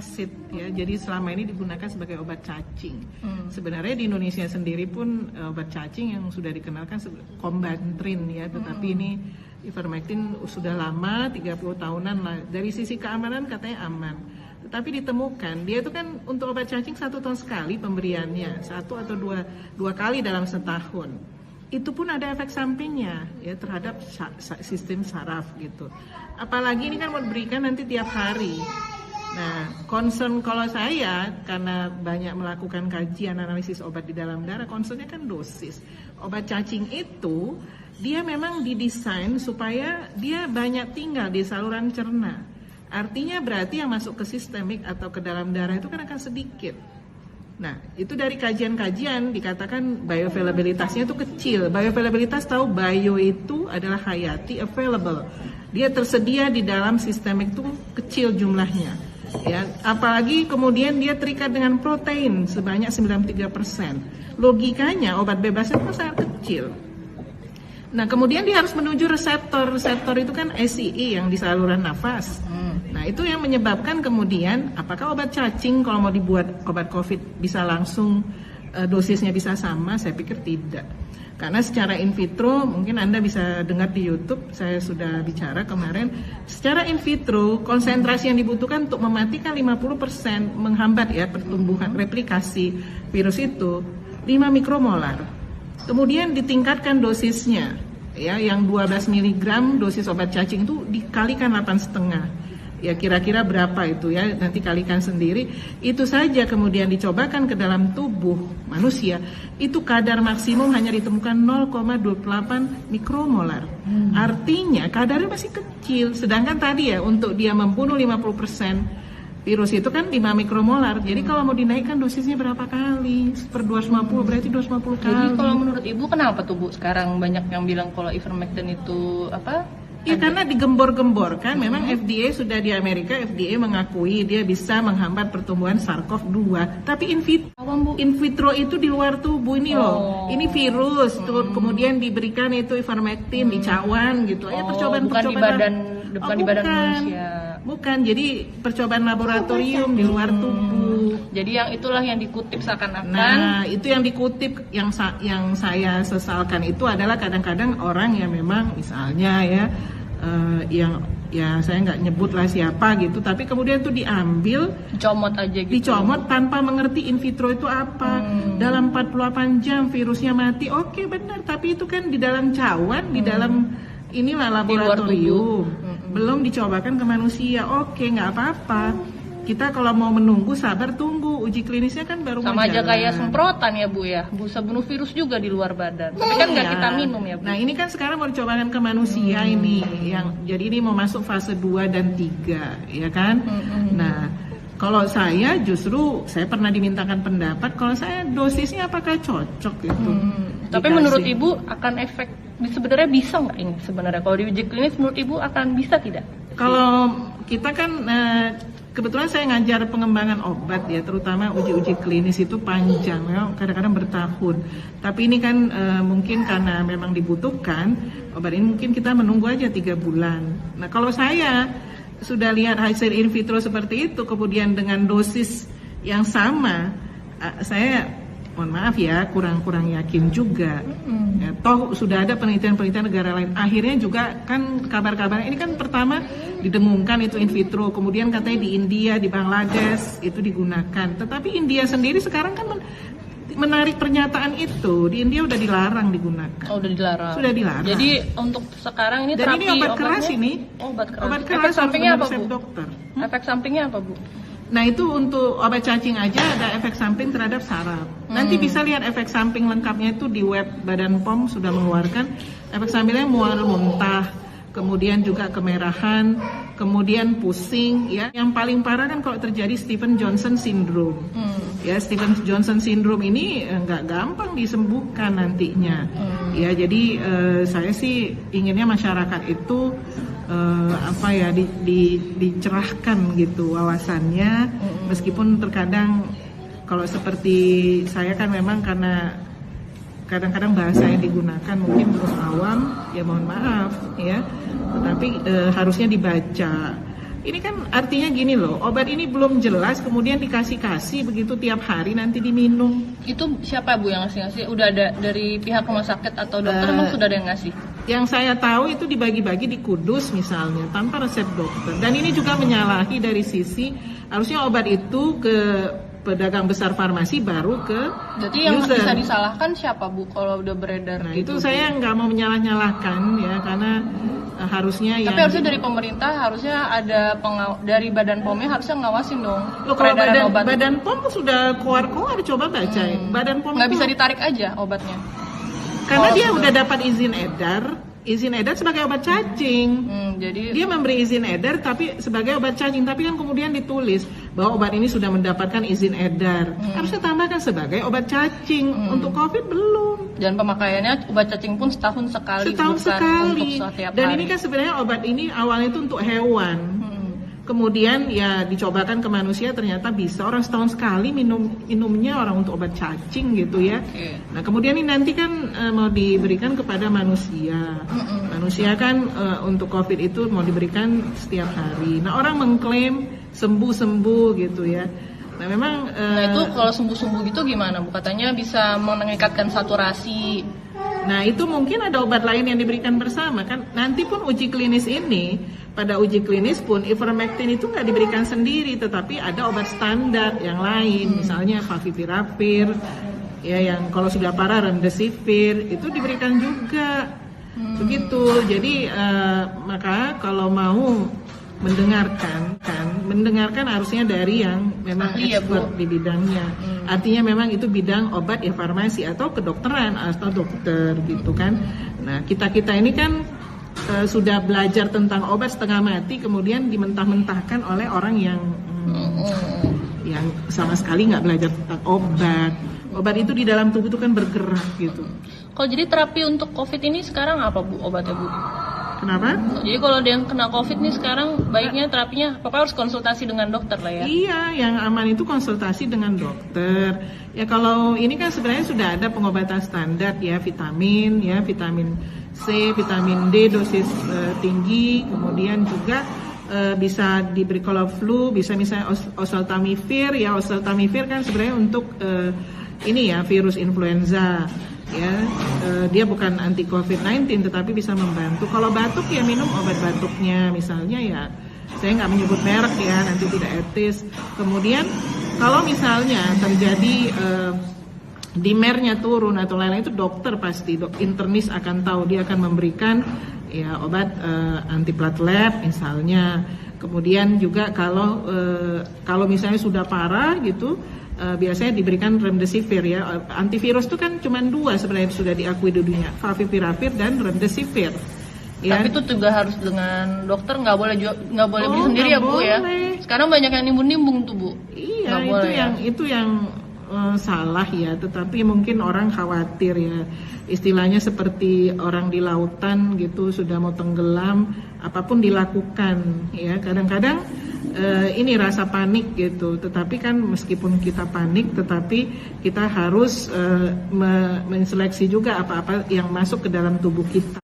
antarasid ya. Jadi selama ini digunakan sebagai obat cacing. Sebenarnya di Indonesia sendiri pun obat cacing yang sudah dikenalkan Combantrin ya, tetapi ini ivermectin sudah lama 30 tahunan lah. Dari sisi keamanan katanya aman. Tetapi ditemukan dia itu kan untuk obat cacing 1 tahun sekali pemberiannya, 1 atau 2 kali dalam setahun. Itu pun ada efek sampingnya ya terhadap sistem saraf gitu. Apalagi ini kan mau diberikan nanti tiap hari. Nah, concern kalau saya karena banyak melakukan kajian analisis obat di dalam darah, concernnya kan dosis. Obat cacing itu dia memang didesain supaya dia banyak tinggal di saluran cerna. Artinya berarti yang masuk ke sistemik atau ke dalam darah itu kan akan sedikit. Nah, itu dari kajian-kajian dikatakan bioavailabilitasnya itu kecil. Bioavailabilitas tahu bio itu adalah hayati, available. Dia tersedia di dalam sistemik itu kecil jumlahnya. Ya, apalagi kemudian dia terikat dengan protein sebanyak 93%. Logikanya obat bebas itu sangat kecil. Nah, kemudian dia harus menuju reseptor. Reseptor itu kan SIE yang di saluran nafas. Nah, itu yang menyebabkan kemudian apakah obat cacing kalau mau dibuat obat COVID bisa langsung dosisnya bisa sama? Saya pikir tidak. Karena secara in vitro, mungkin Anda bisa dengar di YouTube, saya sudah bicara kemarin, secara in vitro konsentrasi yang dibutuhkan untuk mematikan 50% menghambat ya pertumbuhan replikasi virus itu 5 mikromolar. Kemudian ditingkatkan dosisnya, ya, yang 12 mg dosis obat cacing itu dikalikan 8,5. Ya kira-kira berapa itu ya, nanti kalikan sendiri. Itu saja kemudian dicobakan ke dalam tubuh manusia, itu kadar maksimum hanya ditemukan 0,28 mikromolar. Artinya kadarnya masih kecil, sedangkan tadi ya untuk dia membunuh 50% virus itu kan 5 mikromolar. Jadi kalau mau dinaikkan dosisnya berapa kali? Per 250 berarti 250 kali. Jadi kalau menurut Ibu kenapa tuh Bu sekarang banyak yang bilang kalau ivermectin itu apa? Ya karena digembor-gemborkan, memang FDA sudah di Amerika, FDA mengakui dia bisa menghambat pertumbuhan SARS-CoV-2. Tapi in vitro itu di luar tubuh ini loh. Ini virus, tuh kemudian diberikan itu ivermectin di cawan gitu. Ya percobaan-percobaan bukan di badan manusia. Bukan, jadi percobaan laboratorium di luar tubuh. Jadi yang itulah yang dikutip seakan-akan. Nah, itu yang dikutip yang saya sesalkan itu adalah kadang-kadang orang yang memang misalnya ya yang ya saya nggak nyebut lah siapa gitu, tapi kemudian itu diambil dicomot aja gitu. Dicomot tanpa mengerti in vitro itu apa. Dalam 48 jam virusnya mati. Oke, benar, tapi itu kan di dalam cawan, di dalam inilah laboratorium. Belum dicobakan ke manusia. Oke, nggak apa-apa. Kita kalau mau menunggu sabar tunggu, uji klinisnya kan baru sama aja kayak semprotan ya Bu ya, bisa bunuh virus juga di luar badan. Tapi kan nggak kita minum ya Bu. Nah ini kan sekarang mau dicobakan ke manusia ini, yang jadi ini mau masuk fase 2 dan 3 ya kan. Nah kalau saya justru saya pernah dimintakan pendapat, kalau saya dosisnya apakah cocok gitu. Tapi menurut Ibu akan efek, sebenarnya bisa nggak ini sebenarnya kalau di uji klinis menurut Ibu akan bisa tidak? Kalau kita kan kebetulan saya ngajar pengembangan obat ya, terutama uji-uji klinis itu panjang, ya, kadang-kadang bertahun. Tapi ini kan mungkin karena memang dibutuhkan obat ini, mungkin kita menunggu aja 3 bulan. Nah kalau saya sudah lihat hasil in vitro seperti itu, kemudian dengan dosis yang sama, saya mohon maaf ya kurang yakin juga. Ya, toh sudah ada penelitian-penelitian negara lain. Akhirnya juga kan kabar-kabarnya ini kan pertama didengungkan itu in vitro, kemudian katanya di India, di Bangladesh itu digunakan. Tetapi India sendiri sekarang kan menarik pernyataan itu. Di India udah dilarang digunakan. Oh, udah dilarang. Sudah dilarang. Jadi untuk sekarang ini dan terapi ini obat keras ini. Obat keras. Obat keras efek sampingnya apa Bu? Dokter. Efek sampingnya apa Bu? Nah itu untuk obat cacing aja ada efek samping terhadap saraf. Nanti bisa lihat efek samping lengkapnya itu di web Badan POM sudah mengeluarkan. Efek sampingnya mual muntah, kemudian juga kemerahan, kemudian pusing ya. Yang paling parah kan kalau terjadi Stephen Johnson syndrome. Ya Stephen Johnson syndrome ini nggak gampang disembuhkan nantinya. Ya jadi saya sih inginnya masyarakat itu dicerahkan gitu wawasannya, meskipun terkadang kalau seperti saya kan memang karena kadang-kadang bahasa yang digunakan mungkin terus awam, ya mohon maaf ya, tetapi harusnya dibaca. Ini kan artinya gini loh, obat ini belum jelas kemudian dikasih begitu tiap hari nanti diminum. Itu siapa Bu yang ngasih? Udah ada dari pihak rumah sakit atau dokter emang sudah ada yang ngasih? Yang saya tahu itu dibagi-bagi di Kudus misalnya tanpa resep dokter. Dan ini juga menyalahi dari sisi harusnya obat itu ke pedagang besar farmasi baru ke Jadi yang user. bisa disalahkan siapa Bu kalau udah beredar? Nah itu saya nggak mau menyalah-nyalahkan ya karena harusnya Tapi yang harusnya dari pemerintah harusnya ada dari Badan POM-nya harusnya ngawasin dong. Loh, kalau peredaran obat. badan POM sudah keluar coba baca ya. Badan POM Nggak itu- bisa ditarik aja obatnya. karena Oh, dia sudah. udah dapat izin edar sebagai obat cacing. Jadi Dia memberi izin edar tapi sebagai obat cacing, tapi kan kemudian ditulis bahwa obat ini sudah mendapatkan izin edar. Harusnya tambahkan sebagai obat cacing. Untuk COVID belum. dan pemakaiannya obat cacing pun setahun sekali, Setahun bukan sekali. untuk setiap Dan hari. ini kan sebenarnya obat ini awalnya itu untuk hewan. Kemudian ya dicobakan ke manusia ternyata bisa orang setahun sekali minumnya orang untuk obat cacing gitu ya. Oke. Nah kemudian ini nanti kan mau diberikan kepada manusia. Manusia kan untuk COVID itu mau diberikan setiap hari. Nah orang mengklaim sembuh gitu ya. Nah memang Nah itu kalau sembuh-sembuh gitu gimana Bu? Katanya bisa meningkatkan saturasi. Nah itu mungkin ada obat lain yang diberikan bersama kan. Nanti pun uji klinis ini, pada uji klinis pun ivermectin itu nggak diberikan sendiri, tetapi ada obat standar yang lain, misalnya favipiravir, ya yang kalau sudah parah remdesivir itu diberikan juga, begitu. Jadi maka kalau mau mendengarkan harusnya dari yang memang Ahli ya, expert Bu. di bidangnya. Artinya memang itu bidang obat ya farmasi atau kedokteran atau dokter gitu kan. Nah kita ini kan sudah belajar tentang obat setengah mati kemudian dimentah-mentahkan oleh orang yang sama sekali nggak belajar tentang obat. Obat itu di dalam tubuh itu kan bergerak gitu. Kalau jadi terapi untuk COVID ini sekarang apa Bu obatnya Bu? Kenapa? Jadi kalau ada yang kena COVID nih sekarang baiknya terapinya pokoknya harus konsultasi dengan dokter lah ya. Iya, yang aman itu konsultasi dengan dokter. Ya kalau ini kan sebenarnya sudah ada pengobatan standar ya, vitamin C, vitamin D dosis tinggi, kemudian juga bisa diberi kalau flu, bisa misalnya oseltamivir ya, oseltamivir kan sebenarnya untuk ini ya virus influenza. Ya, dia bukan anti COVID-19 tetapi bisa membantu. Kalau batuk ya minum obat batuknya misalnya ya, saya nggak menyebut merek ya nanti tidak etis. Kemudian kalau misalnya terjadi dimernya turun atau lain-lain itu dokter pasti internis akan tahu, dia akan memberikan ya obat antiplatelet misalnya. Kemudian juga kalau misalnya sudah parah gitu biasanya diberikan remdesivir ya. Antivirus itu kan cuma 2 sebenarnya sudah diakui di dunia, favipiravir dan remdesivir. Ya. Tapi itu juga harus dengan dokter, nggak boleh beli sendiri ya Bu ya. Boleh. Sekarang banyak yang nimbun-nimbung tuh Bu. Iya, Nggak boleh, itu yang salah ya, tetapi mungkin orang khawatir ya. Istilahnya seperti orang di lautan gitu sudah mau tenggelam, apapun dilakukan ya. Kadang-kadang ini rasa panik gitu, tetapi kan meskipun kita panik tetapi kita harus menseleksi juga apa-apa yang masuk ke dalam tubuh kita.